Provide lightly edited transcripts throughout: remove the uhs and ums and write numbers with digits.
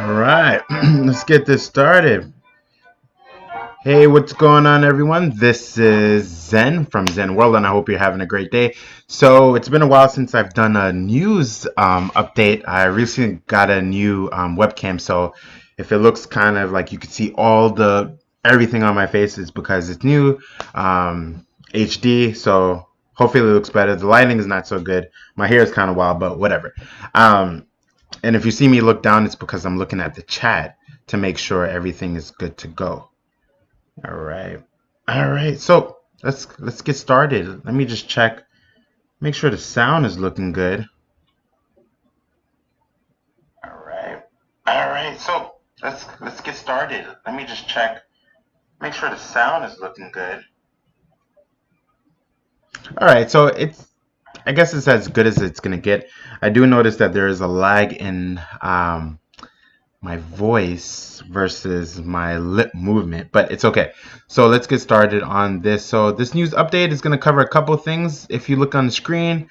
All right, let's get this started. Hey, what's going on, everyone? This is Zen from Zen World, and I hope you're having a great day. So, it's been a while since I've done a news update. I recently got a new webcam, so if it looks kind of like you can see all the everything on my face, it's because it's new, HD. So, hopefully, it looks better. The lighting is not so good. My hair is kind of wild, but whatever. And if you see me look down, it's because I'm looking at the chat to make sure everything is good to go. All right. All right. So let's get started. Let me just check, make sure the sound is looking good. All right. All right. So let's get started. Let me just check, make sure the sound is looking good. All right. So I guess it's as good as it's gonna get. I do notice that there is a lag in my voice versus my lip movement, but it's okay. So let's get started on this. So this news update is going to cover a couple things. If you look on the screen,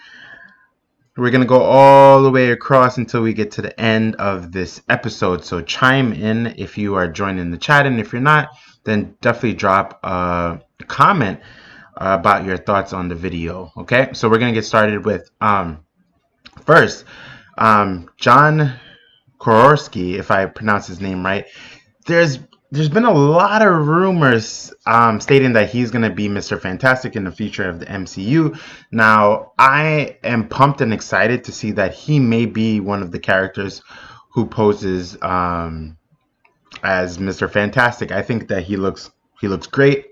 we're going to go all the way across until we get to the end of this episode. So chime in if you are joining the chat, and if you're not, then definitely drop a comment about your thoughts on the video. Okay, so we're going to get started with first, John Kororski, if I pronounce his name right. There's been a lot of rumors stating that he's going to be Mr. Fantastic in the future of the MCU. Now, I am pumped and excited to see that he may be one of the characters who poses as Mr. Fantastic. I think that he looks great.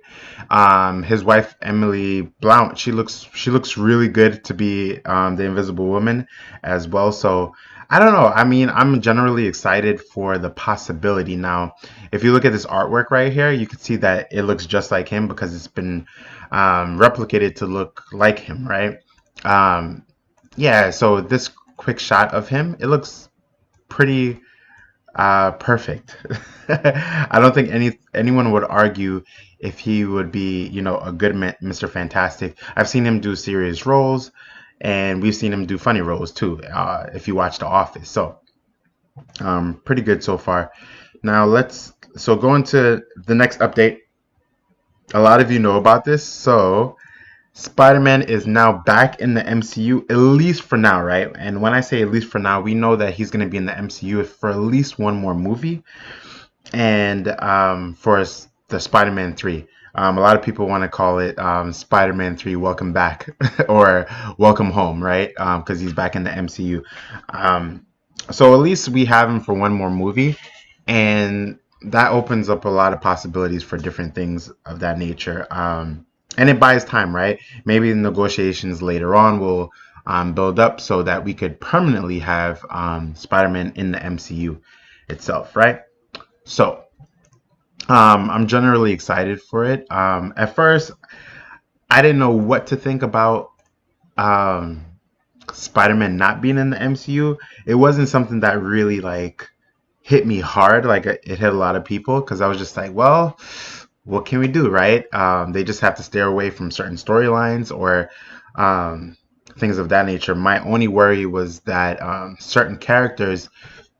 His wife Emily Blount, she looks really good to be the Invisible Woman as well. So I don't know. I mean, I'm generally excited for the possibility. Now, if you look at this artwork right here, you can see that it looks just like him because it's been replicated to look like him, right? Yeah. So this quick shot of him, it looks pretty perfect. I don't think anyone would argue if he would be, a good Mr. Fantastic. I've seen him do serious roles, and we've seen him do funny roles too. If you watch The Office, so pretty good so far. Now so go into the next update. A lot of you know about this, so Spider-Man is now back in the MCU, at least for now, right? And when I say at least for now, we know that he's going to be in the MCU for at least one more movie. And for the Spider-Man 3. A lot of people want to call it Spider-Man 3 Welcome Back or Welcome Home, right? Because he's back in the MCU. So at least we have him for one more movie. And that opens up a lot of possibilities for different things of that nature. And it buys time, right? Maybe the negotiations later on will build up so that we could permanently have Spider-Man in the MCU itself, right? So I'm generally excited for it. At first, I didn't know what to think about um, Spider-Man not being in the MCU. It wasn't something that really hit me hard, like it hit a lot of people, because I was just like, well, what can we do, right? They just have to stay away from certain storylines or things of that nature. My only worry was that certain characters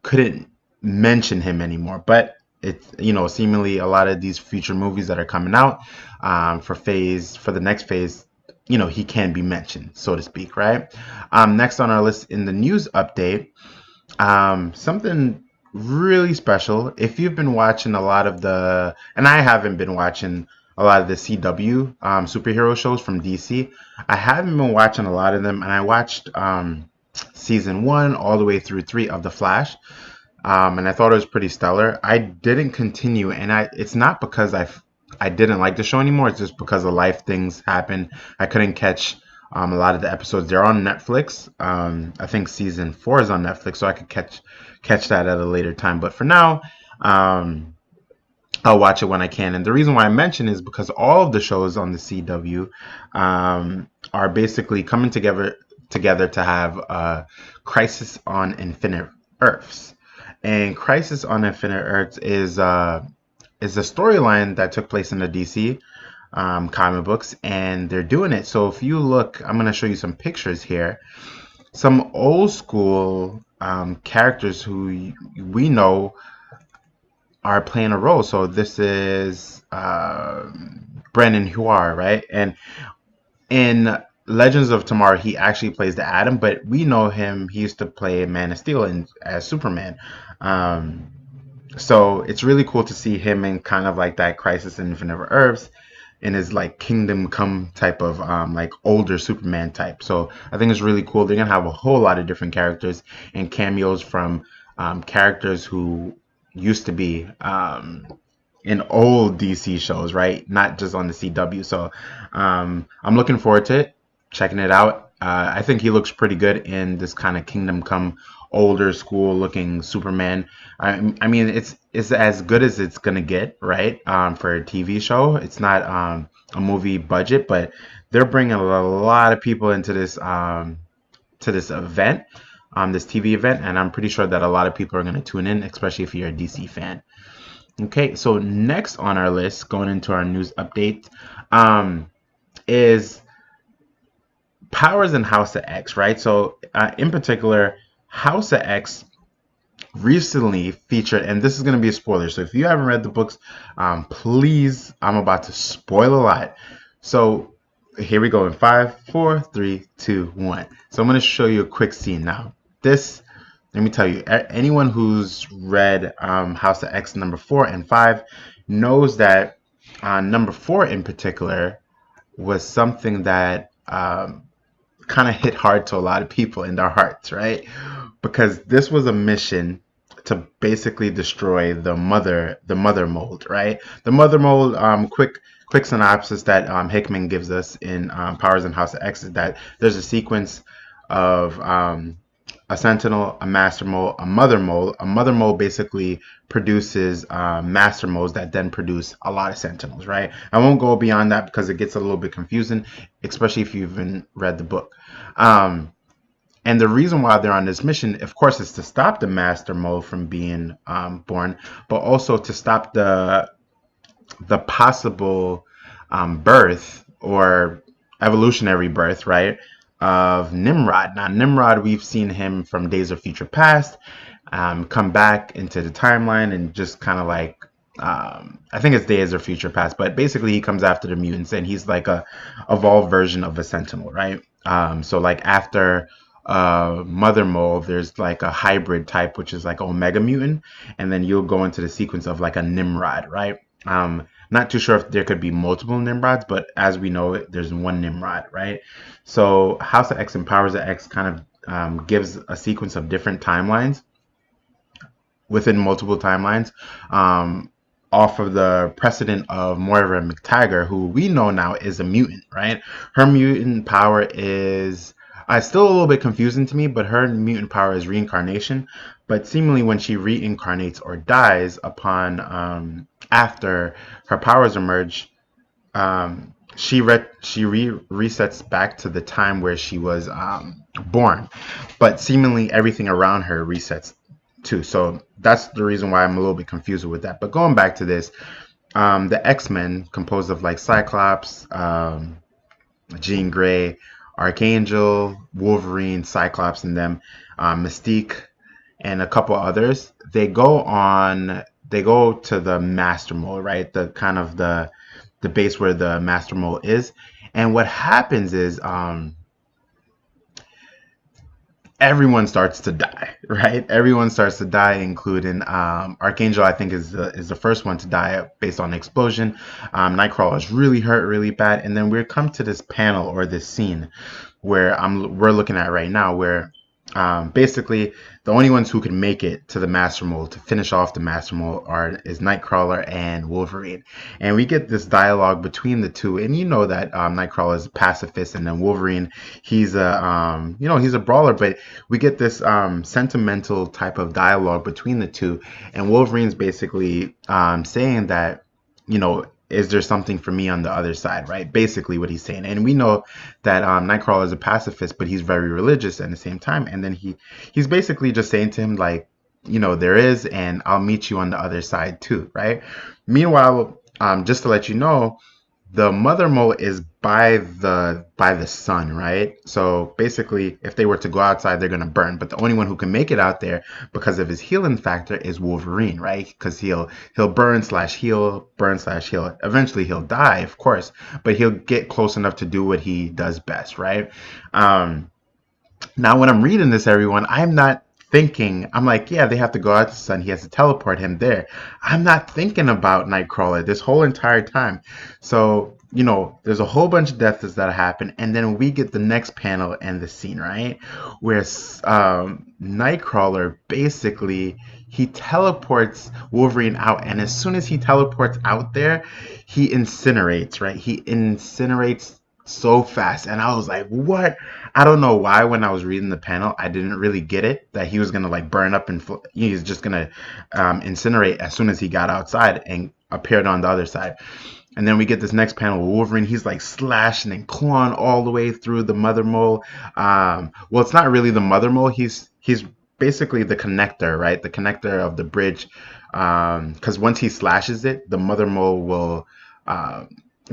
couldn't mention him anymore, but it's seemingly a lot of these future movies that are coming out for the next phase, he can be mentioned, so to speak, right? Next on our list in the news update, something really special. If you've been watching a lot of and I haven't been watching a lot of the CW superhero shows from DC. I haven't been watching a lot of them, and I watched season 1 all the way through 3 of The Flash. And I thought it was pretty stellar. I didn't continue, and it's not because I didn't like the show anymore. It's just because of life things happened. I couldn't catch a lot of the episodes. They're on Netflix. I think season 4 is on Netflix, so I could catch that at a later time. But for now, I'll watch it when I can. And the reason why I mention is because all of the shows on the CW are basically coming together to have a Crisis on Infinite Earths. And Crisis on Infinite Earths is a storyline that took place in the DC comic books, and they're doing it. So if you look, I'm going to show you some pictures here. Some old school characters who we know are playing a role. So this is Brennan Huar, right? And in Legends of Tomorrow, he actually plays the Atom, but we know him. He used to play Man of Steel and as Superman. Um, so it's really cool to see him in kind of like that Crisis in Infinite Earths in his like Kingdom Come type of like older Superman type. So I think it's really cool. They're gonna have a whole lot of different characters and cameos from characters who used to be in old DC shows, right? Not just on the CW. So I'm looking forward to it, checking it out. I think he looks pretty good in this kind of Kingdom Come older school looking Superman. I mean, it's as good as it's gonna get, right? For a TV show, it's not a movie budget, but they're bringing a lot of people into this event, this TV event, and I'm pretty sure that a lot of people are gonna tune in, especially if you're a DC fan. Okay, so next on our list, going into our news update, is Powers and House of X, right? So, in particular, House of X recently featured, and this is going to be a spoiler. So, if you haven't read the books, please, I'm about to spoil a lot. So, here we go in 5, 4, 3, 2, 1. So, I'm going to show you a quick scene now. This, let me tell you, anyone who's read House of X number 4 and 5 knows that number 4 in particular was something that kind of hit hard to a lot of people in their hearts, right? Because this was a mission to basically destroy the mother mold, right? The mother mold, quick synopsis that Hickman gives us in Powers and House of X is that there's a sequence of a sentinel, a master mold, a mother mold. A mother mold basically produces master molds that then produce a lot of sentinels, right? I won't go beyond that because it gets a little bit confusing, especially if you've read the book. And the reason why they're on this mission, of course, is to stop the master mold from being born, but also to stop the possible birth or evolutionary birth, right, of Nimrod. Now, Nimrod, we've seen him from Days of Future Past come back into the timeline and just kind of like, I think it's Days of Future Past, but basically he comes after the mutants and he's like a evolved version of a Sentinel, right? So like after Mother Mold, there's like a hybrid type, which is like Omega Mutant, and then you'll go into the sequence of like a Nimrod, right? Not too sure if there could be multiple Nimrods, but as we know, there's one Nimrod, right? So House of X and Powers of X kind of gives a sequence of different timelines within multiple timelines, off of the precedent of Moira McTaggart, who we know now is a mutant, right? Her mutant power is still a little bit confusing to me, but her mutant power is reincarnation. But seemingly when she reincarnates or dies upon after her powers emerge, she resets back to the time where she was born. But seemingly everything around her resets too. So that's the reason why I'm a little bit confused with that. But going back to this, the X-Men, composed of like Cyclops, Jean Grey, Archangel, Wolverine, Cyclops, and them, Mystique, and a couple others, they go to the Master Mold, right? The kind of the base where the Master Mold is. And what happens is everyone starts to die, right? Everyone starts to die, including Archangel. I think is the first one to die based on the explosion. Nightcrawler is really hurt, really bad, and then we come to this panel or this scene where we're looking at right now, where basically the only ones who can make it to the Master Mold to finish off the Master Mold is Nightcrawler and Wolverine, and we get this dialogue between the two. And you know that Nightcrawler is a pacifist, and then Wolverine, he's a he's a brawler, but we get this sentimental type of dialogue between the two, and Wolverine's basically saying that, is there something for me on the other side, right? Basically what he's saying. And we know that Nightcrawler is a pacifist, but he's very religious at the same time. And then he's basically just saying to him, like, there is, and I'll meet you on the other side too, right? Meanwhile, just to let you know, the mother mole is by the sun, right? So basically, if they were to go outside, they're gonna burn. But the only one who can make it out there because of his healing factor is Wolverine, right? Because he'll burn slash heal. Eventually, he'll die, of course, but he'll get close enough to do what he does best, right? Um, Now, when I'm reading this, everyone, I'm not thinking, I'm like, yeah, they have to go out to the sun. He has to teleport him there. I'm not thinking about Nightcrawler this whole entire time. So, there's a whole bunch of deaths that happen. And then we get the next panel and the scene, right? Where Nightcrawler basically, he teleports Wolverine out. And as soon as he teleports out there, he incinerates, right? He incinerates so fast. And I was like, what? I don't know why when I was reading the panel, I didn't really get it that he was going to like burn up and he's just going to incinerate as soon as he got outside and appeared on the other side. And then we get this next panel with Wolverine. He's like slashing and clawing all the way through the mother mole. Well, it's not really the mother mole. He's basically the connector, right? The connector of the bridge. Because once he slashes it, the mother mole will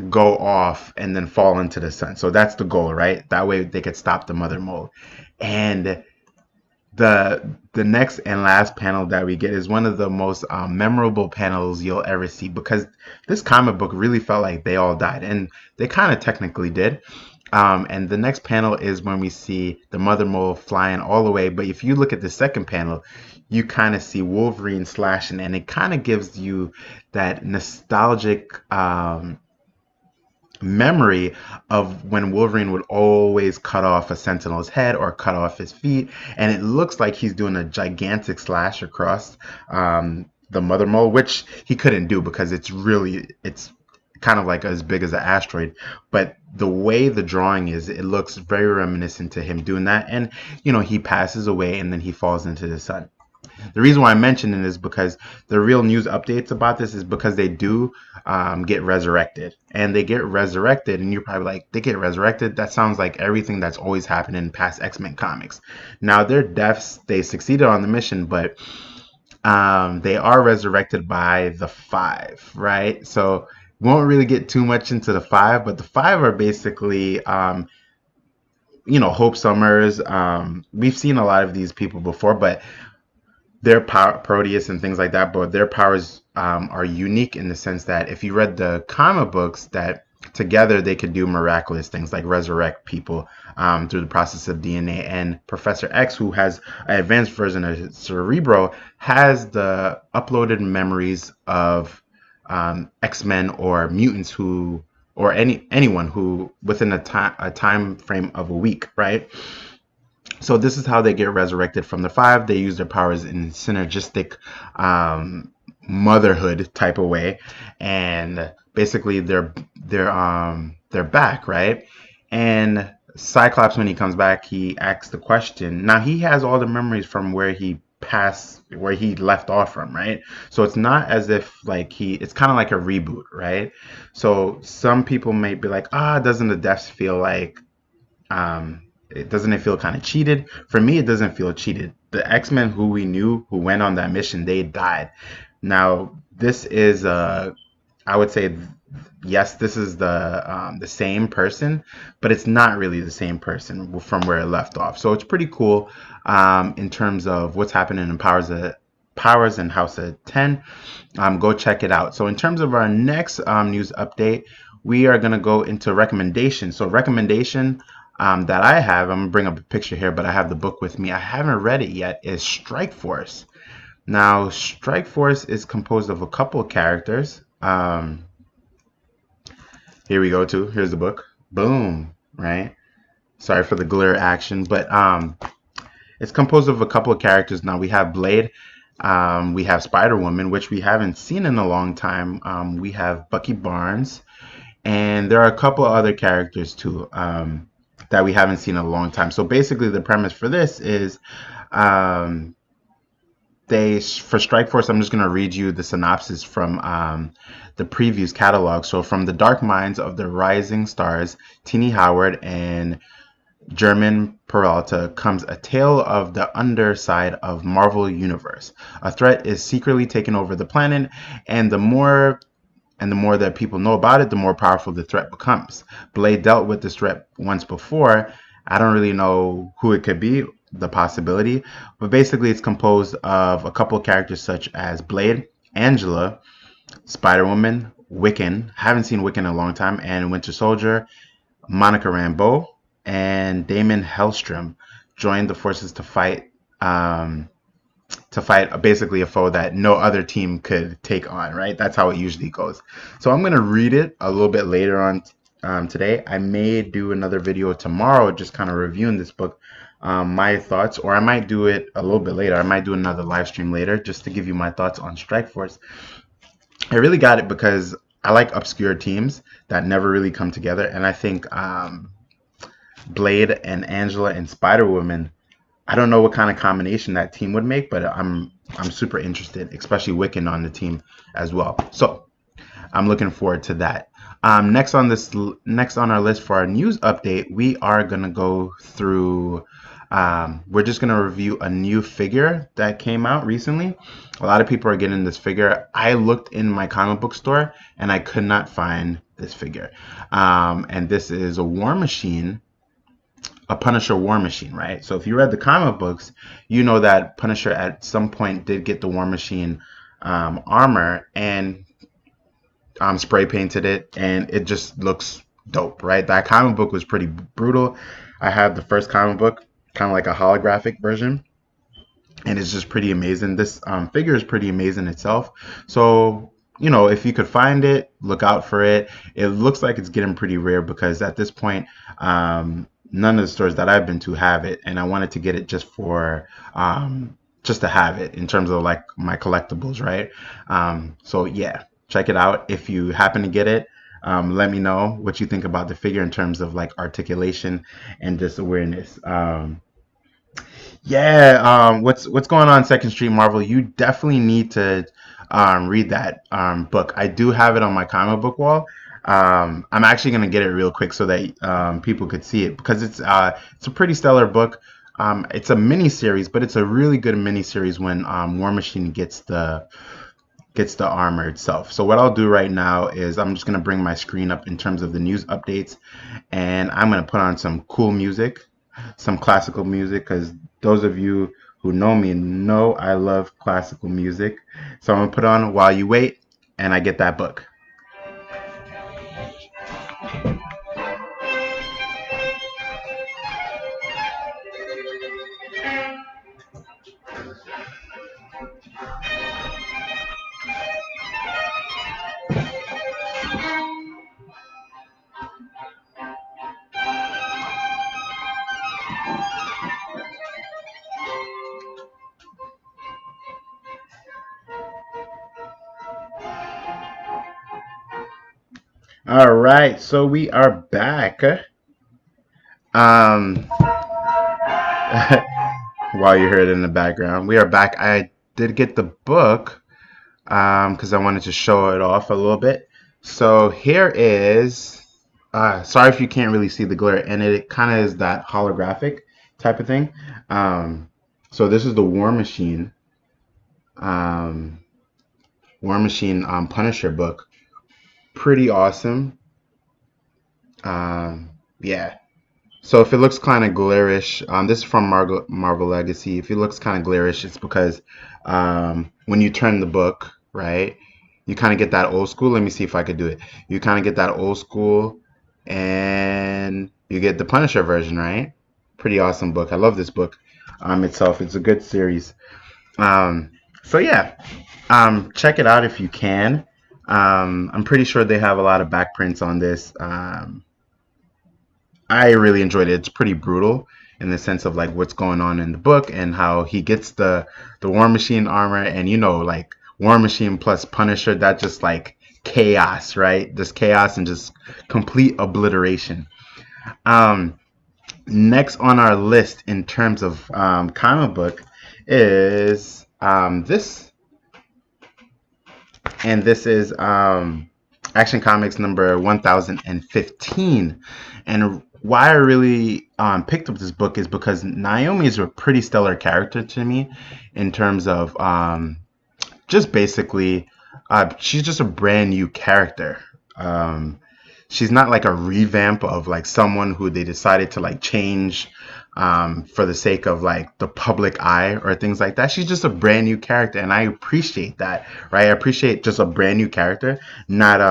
go off and then fall into the sun. So that's the goal, right? That way they could stop the mother mole. And the next and last panel that we get is one of the most memorable panels you'll ever see, because this comic book really felt like they all died, and they kind of technically did. And the next panel is when we see the mother mole flying all away. But if you look at the second panel, you kind of see Wolverine slashing, and it kind of gives you that nostalgic memory of when Wolverine would always cut off a Sentinel's head or cut off his feet, and it looks like he's doing a gigantic slash across the mother mole, which he couldn't do because it's kind of like as big as an asteroid. But the way the drawing is, it looks very reminiscent to him doing that, and he passes away and then he falls into the sun. The reason why I'm mentioning this is because the real news updates about this is because they do get resurrected. And they get resurrected, and you're probably like, they get resurrected? That sounds like everything that's always happened in past X-Men comics. Now, their deaths, they succeeded on the mission, but they are resurrected by the Five, right? So won't really get too much into the Five, but the Five are basically Hope Summers. We've seen a lot of these people before, but their power, Proteus and things like that, but their powers are unique in the sense that if you read the comic books, that together they could do miraculous things like resurrect people through the process of DNA. And Professor X, who has an advanced version of Cerebro, has the uploaded memories of X-Men or mutants or anyone who within a time frame of a week, right? So this is how they get resurrected from the Five. They use their powers in synergistic motherhood type of way, and basically they're back, right? And Cyclops, when he comes back, he asks the question. Now he has all the memories from where he left off from, right? So it's not as if like it's kind of like a reboot, right? So some people may be like, doesn't the deaths feel like doesn't it feel kind of cheated? For me, it doesn't feel cheated. The X-Men who we knew who went on that mission, they died. Now, this is I would say, yes, this is the same person, but it's not really the same person from where it left off. So it's pretty cool in terms of what's happening in Powers and House of 10. Go check it out. So in terms of our next news update, we are going to go into recommendation. So recommendation that I have, I'm going to bring up a picture here, but I have the book with me. I haven't read it yet, is Strike Force. Now, Strike Force is composed of a couple of characters. Here we go, too. Here's the book. Boom, right? Sorry for the glare action, but it's composed of a couple of characters. Now, we have Blade. We have Spider-Woman, which we haven't seen in a long time. We have Bucky Barnes. And there are a couple of other characters, too, that we haven't seen in a long time. So basically the premise for this is for Strike Force, I'm just going to read you the synopsis from the previews catalog. So from the dark minds of the rising stars, Tini Howard and German Peralta comes a tale of the underside of Marvel Universe. A threat is secretly taking over the planet, and the more and the more that people know about it, the more powerful the threat becomes. Blade dealt with this threat once before. I don't really know who it could be, the possibility, but basically it's composed of a couple of characters such as Blade, Angela, Spider-Woman, Wiccan, haven't seen Wiccan in a long time, and Winter Soldier, Monica Rambeau, and Damon Hellstrom joined the forces to fight basically a foe that no other team could take on, right? That's how it usually goes. So I'm going to read it a little bit later on today. I may do another video tomorrow just kind of reviewing this book, my thoughts, or I might do it a little bit later. I might do another live stream later just to give you my thoughts on Strike Force. I really got it because I like obscure teams that never really come together, and I think Blade and Angela and Spider-Woman, I don't know what kind of combination that team would make, but I'm super interested, especially Wiccan on the team as well. So I'm looking forward to that. Next on our list for our news update, we are gonna go through. We're just gonna review a new figure that came out recently. A lot of people are getting this figure. I looked in my comic book store and I could not find this figure. And this is a War Machine, a Punisher War Machine, right? So if you read the comic books, you know that Punisher at some point did get the War Machine armor and spray painted it, and it just looks dope, right? That comic book was pretty brutal. I have the first comic book, kind of like a holographic version, and it's just pretty amazing. This figure is pretty amazing itself. So, you know, if you could find it, look out for it. It looks like it's getting pretty rare because at this point, none of the stores that I've been to have it, and I wanted to get it just for just to have it in terms of like my collectibles, right? So yeah, check it out. If you happen to get it, let me know what you think about the figure in terms of like articulation and just awareness. What's going on, Second Street Marvel? You definitely need to read that book. I do have it on my comic book wall. I'm actually gonna get it real quick so that people could see it because it's a pretty stellar book. It's a mini series, but it's a really good mini series when War Machine gets the armor itself. So what I'll do right now is I'm just gonna bring my screen up in terms of the news updates, and I'm gonna put on some cool music, some classical music, because those of you who know me know I love classical music. So I'm gonna put on While You Wait, and I get that book. All right, so we are back. Um, while you heard it in the background, we are back. I did get the book because I wanted to show it off a little bit. So here is. Sorry if you can't really see the glare, and it kind of is that holographic type of thing. So this is the War Machine, Punisher book. Pretty awesome. Yeah. So if it looks kind of glarish, this is from Marvel Legacy. If it looks kind of glarish, it's because when you turn the book, right, you kind of get that old school. Let me see if I could do it. You kind of get that old school, and you get the Punisher version, right? Pretty awesome book. I love this book itself. It's a good series. So yeah, check it out if you can. I'm pretty sure they have a lot of back prints on this. I really enjoyed it. It's pretty brutal in the sense of like what's going on in the book and how he gets the War Machine armor, and you know, like War Machine plus Punisher, that just like chaos, right? Just chaos and just complete obliteration. Next on our list in terms of comic book is this, and this is Action Comics number 1015. And why I really picked up this book is because Naomi is a pretty stellar character to me in terms of just basically She's just a brand new character. Um, she's not like a revamp of like someone who they decided to like change for the sake of like the public eye or things like that. She's just a brand new character, and I appreciate that, right? I appreciate just a brand new character, not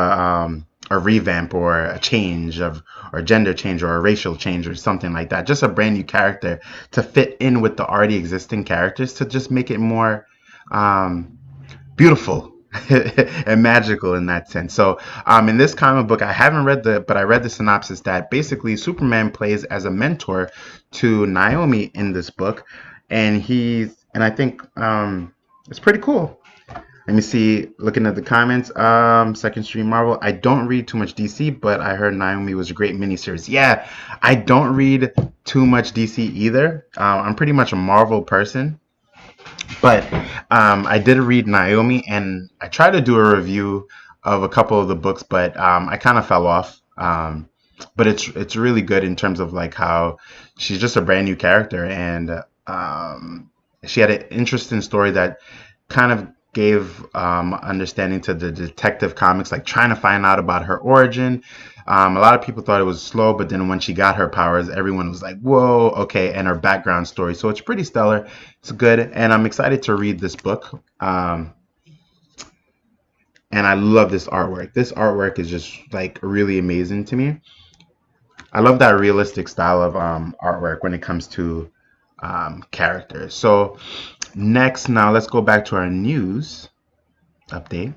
a revamp or a change of or gender change or a racial change or something like that. Just a brand new character to fit in with the already existing characters to just make it more um, beautiful and magical in that sense. So, in this comic book, I haven't read but I read the synopsis that basically Superman plays as a mentor to Naomi in this book, and I think it's pretty cool. Let me see. Looking at the comments, Second Stream Marvel. I don't read too much DC, but I heard Naomi was a great miniseries. Yeah, I don't read too much DC either. I'm pretty much a Marvel person. But I did read Naomi, and I tried to do a review of a couple of the books, but I kind of fell off. But it's really good in terms of like how she's just a brand new character, and she had an interesting story that kind of gave understanding to the Detective Comics, like trying to find out about her origin. A lot of people thought it was slow, but then when she got her powers, everyone was like, whoa, okay, and her background story. So it's pretty stellar. It's good, and I'm excited to read this book. And I love this artwork. This artwork is just like really amazing to me. I love that realistic style of artwork when it comes to characters. So next, now let's go back to our news update.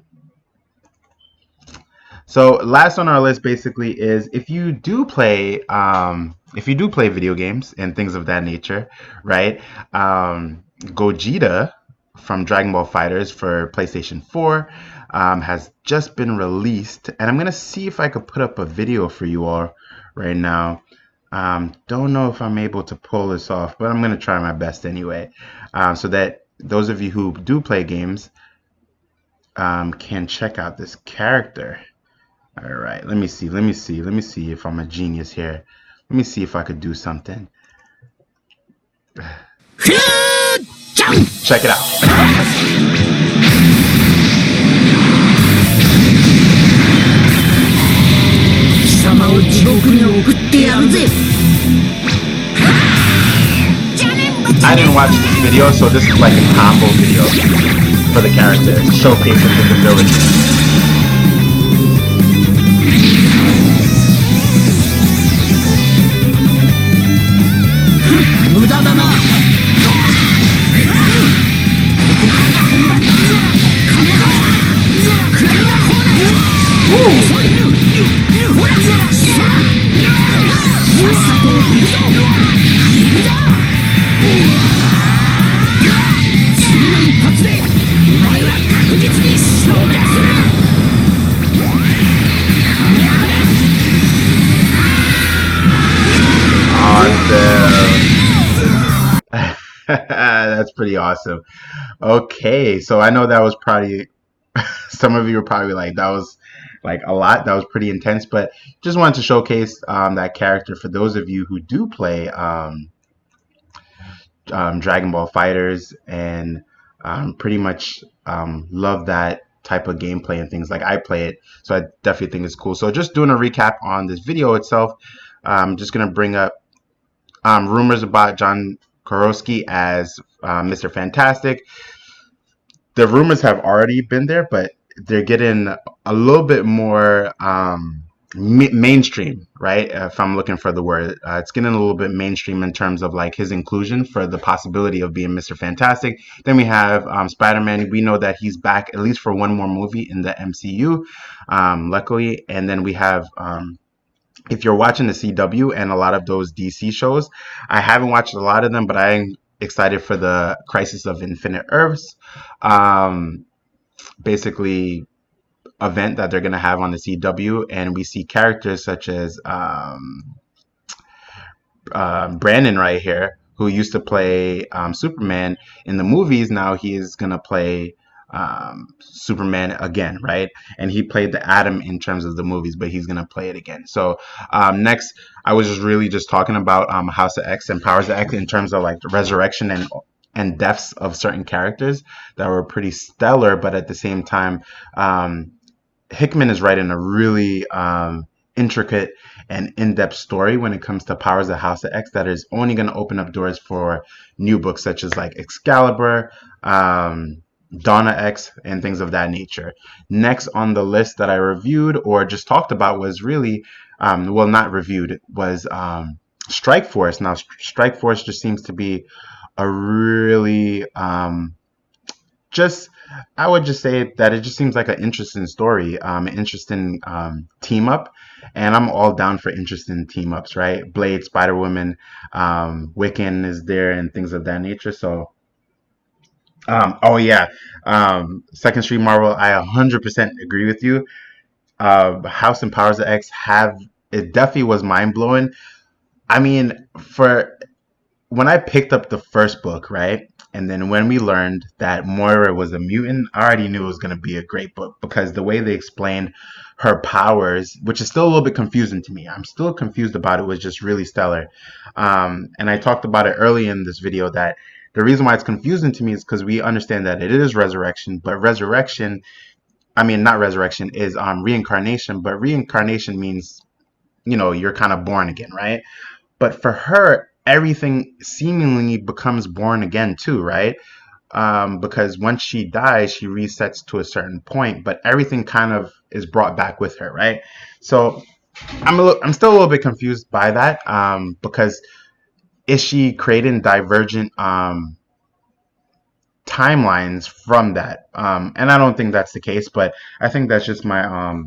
So last on our list basically is if you do play video games and things of that nature, right? Gogeta from Dragon Ball Fighters for PlayStation 4 has just been released, and I'm gonna see if I could put up a video for you all right now. Don't know if I'm able to pull this off, but I'm gonna try my best anyway, so that those of you who do play games can check out this character. All right, let me see if I'm a genius here. Let me see if I could do something. Check it out. I didn't watch this video, so this is like a combo video for the character, showcasing his abilities. That's pretty awesome. Okay, so I know that was probably some of you were probably like that was like a lot. That was pretty intense, but just wanted to showcase that character for those of you who do play Dragon Ball Fighters and pretty much love that type of gameplay and things like I play it. So I definitely think it's cool. So just doing a recap on this video itself, I'm just gonna bring up rumors about John Kurowski as Mr. Fantastic. The rumors have already been there, but they're getting a little bit more mainstream, right? If I'm looking for the word, it's getting a little bit mainstream in terms of like his inclusion for the possibility of being Mr. Fantastic. Then we have Spider-Man. We know that he's back at least for one more movie in the MCU, luckily. And then we have if you're watching the CW and a lot of those DC shows, I haven't watched a lot of them, but I'm excited for the Crisis of Infinite Earths, basically event that they're going to have on the CW. And we see characters such as Brandon right here, who used to play Superman in the movies. Now he is going to play Superman again, right? And he played the Atom in terms of the movies, but he's gonna play it again. So next, I was just really just talking about House of X and Powers of X in terms of like the resurrection and deaths of certain characters that were pretty stellar, but at the same time, um, Hickman is writing a really intricate and in-depth story when it comes to Powers of House of X that is only going to open up doors for new books such as like Excalibur, Donna X, and things of that nature. Next on the list that I reviewed or just talked about was really, well, not reviewed, was Strike Force. Now, Strike Force just seems to be a really just I would just say that it just seems like an interesting story, an interesting team up, and I'm all down for interesting team ups, right? Blade, Spider Woman, Wiccan is there, and things of that nature. So, oh yeah, Second Street Marvel, I 100% agree with you. House and Powers of X have it definitely was mind blowing. I mean, for when I picked up the first book, right? And then when we learned that Moira was a mutant, I already knew it was going to be a great book because the way they explained her powers, which is still a little bit confusing to me, I'm still confused about it, was just really stellar. And I talked about it early in this video that the reason why it's confusing to me is because we understand that it is resurrection, but resurrection, I mean, not resurrection, is reincarnation, but reincarnation means, you're kind of born again, right? But for her, everything seemingly becomes born again too, right? Because once she dies, she resets to a certain point, but everything kind of is brought back with her, right? So I'm still a little bit confused by that, because is she creating divergent timelines from that? And I don't think that's the case, but I think that's just my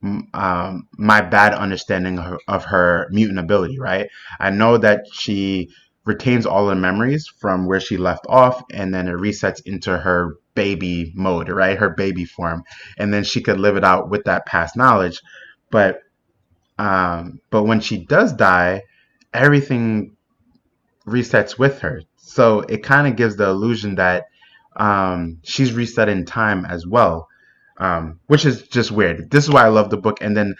bad understanding of her mutant ability, right? I know that she retains all the memories from where she left off, and then it resets into her baby mode, right? Her baby form, and then she could live it out with that past knowledge. But when she does die, everything resets with her. So it kind of gives the illusion that she's reset in time as well, which is just weird. This is why I love the book. And then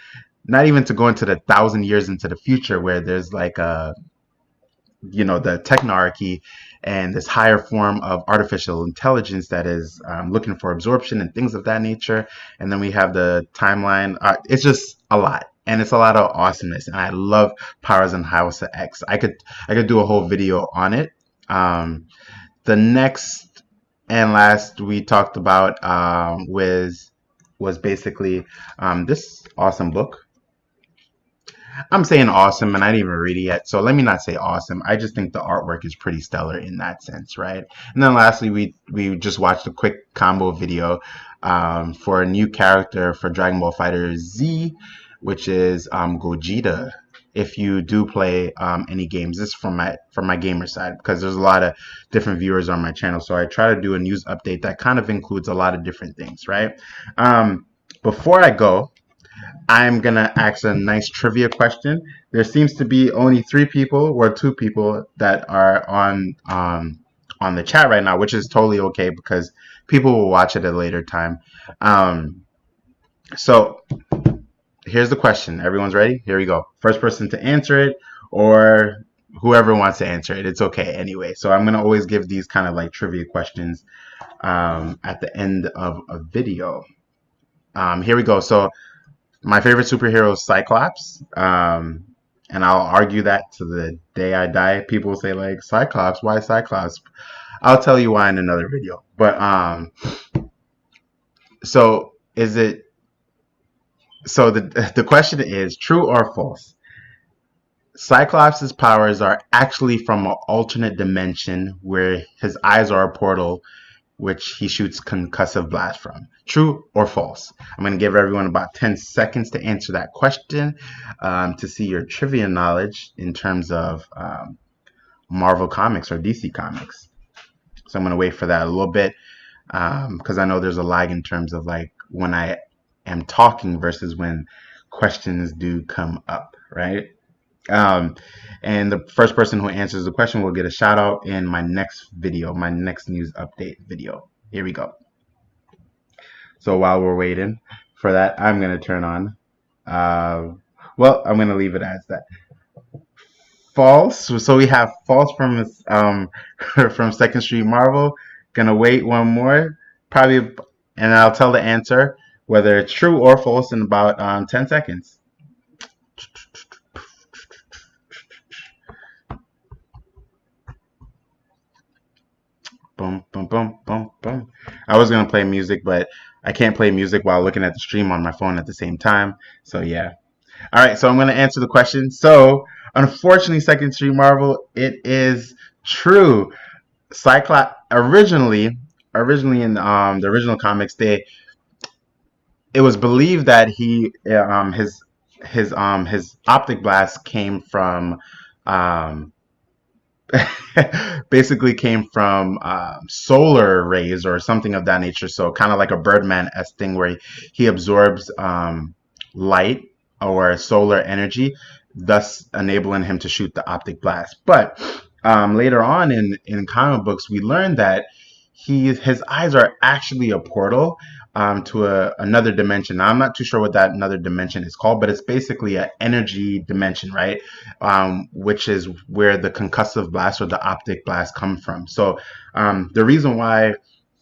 not even to go into the 1,000 years into the future where there's like the technarchy and this higher form of artificial intelligence that is looking for absorption and things of that nature. And then we have the timeline. It's just a lot. And it's a lot of awesomeness, and I love Powers and House of X. I could do a whole video on it. The next and last we talked about was basically this awesome book. I'm saying awesome, and I didn't even read it yet, so let me not say awesome. I just think the artwork is pretty stellar in that sense, right? And then lastly, we just watched a quick combo video for a new character for Dragon Ball Fighter Z, which is Gogeta. If you do play any games, this is from my gamer side because there's a lot of different viewers on my channel, so I try to do a news update that kind of includes a lot of different things, right? Before I go, I'm gonna ask a nice trivia question. There seems to be only 3 people or 2 people that are on the chat right now, which is totally okay because people will watch it at a later time. So here's the question. Everyone's ready? Here we go. First person to answer it, or whoever wants to answer it. It's okay anyway. So I'm gonna always give these kind of like trivia questions at the end of a video. Here we go. So my favorite superhero is Cyclops. And I'll argue that to the day I die. People say like Cyclops, why Cyclops? I'll tell you why in another video. But so is it so the question is true or false? Cyclops' powers are actually from an alternate dimension where his eyes are a portal which he shoots concussive blast from. True or false? I'm going to give everyone about 10 seconds to answer that question to see your trivia knowledge in terms of Marvel Comics or DC Comics. So I'm going to wait for that a little bit because I know there's a lag in terms of like when I am talking versus when questions do come up, right? And the first person who answers the question will get a shout out in my next video, my next news update video. Here we go. So while we're waiting for that, I'm going to turn on. Well, I'm going to leave it as that. false. So we have false from from Second Street Marvel. Gonna wait one more, probably, and I'll tell the answer whether it's true or false in about 10 seconds. Boom, boom, boom, boom, boom. I was gonna play music, but I can't play music while looking at the stream on my phone at the same time. So yeah. All right, so I'm gonna answer the question. So unfortunately, Second Street Marvel, it is true. Cyclops originally in the original comics, they it was believed that his optic blast came from um, basically came from solar rays or something of that nature. So kind of like a Birdman-esque thing where he absorbs light or solar energy, thus enabling him to shoot the optic blast. But later on in comic books, we learned that his eyes are actually a portal to another dimension. Now, I'm not too sure what that another dimension is called, but it's basically an energy dimension, right? Which is where the concussive blast or the optic blast come from. So the reason why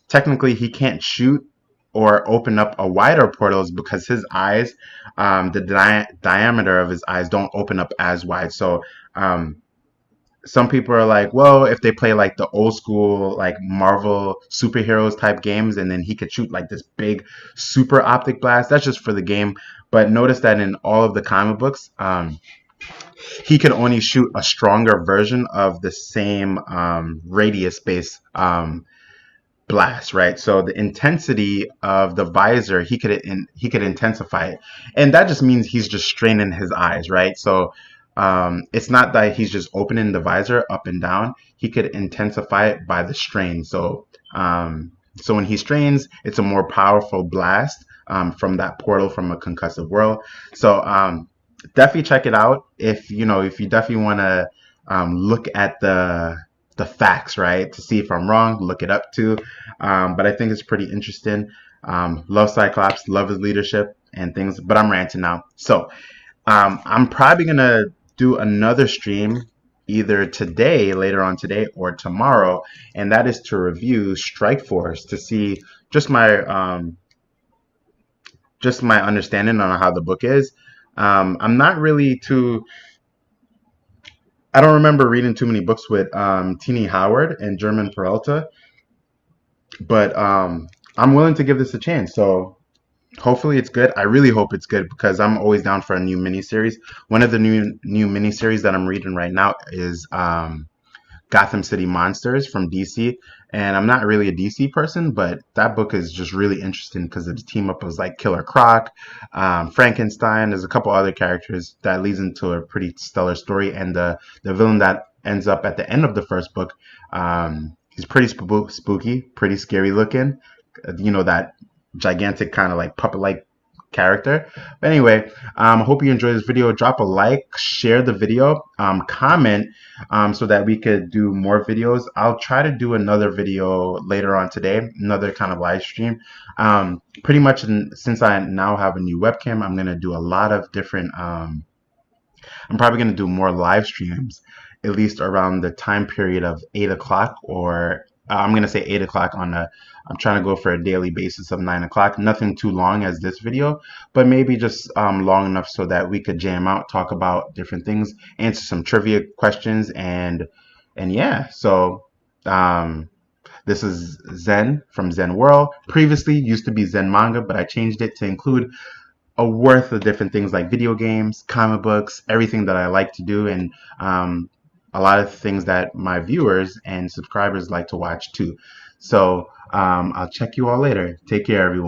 technically he can't shoot or open up a wider portal is because his eyes, the diameter of his eyes don't open up as wide. So some people are like, well, if they play like the old school like Marvel superheroes type games, and then he could shoot like this big super optic blast, that's just for the game. But notice that in all of the comic books, he could only shoot a stronger version of the same radius base blast, right? So the intensity of the visor, he could intensify it, and that just means he's just straining his eyes, right? So it's not that he's just opening the visor up and down. He could intensify it by the strain. So when he strains, it's a more powerful blast from that portal from a concussive world. So definitely check it out if you definitely want to look at the facts, right? To see if I'm wrong, look it up too. But I think it's pretty interesting. Love Cyclops, love his leadership and things. But I'm ranting now. So I'm probably gonna do another stream either today, later on today, or tomorrow, and that is to review Strike Force to see just my understanding on how the book is. I'm not really too. I don't remember reading too many books with Tini Howard and German Peralta, but I'm willing to give this a chance. So hopefully it's good. I really hope it's good because I'm always down for a new miniseries. One of the new miniseries that I'm reading right now is Gotham City Monsters from DC. And I'm not really a DC person, but that book is just really interesting because the team up was like Killer Croc, Frankenstein. There's a couple other characters that leads into a pretty stellar story. And the villain that ends up at the end of the first book, he's pretty spooky, pretty scary looking. That gigantic kind of like puppet-like character. But anyway, I hope you enjoyed this video. Drop a like, share the video, comment so that we could do more videos. I'll try to do another video later on today, another kind of live stream. Pretty much since I now have a new webcam, I'm going to do a lot of different I'm probably going to do more live streams, at least around the time period of 8 o'clock, or I'm going to say 8 o'clock I'm trying to go for a daily basis of 9 o'clock. Nothing too long as this video, but maybe just long enough so that we could jam out, talk about different things, answer some trivia questions, and yeah. So this is Zen from Zen World. Previously used to be Zen Manga, but I changed it to include a worth of different things like video games, comic books, everything that I like to do, and a lot of things that my viewers and subscribers like to watch too. So I'll check you all later. Take care, everyone.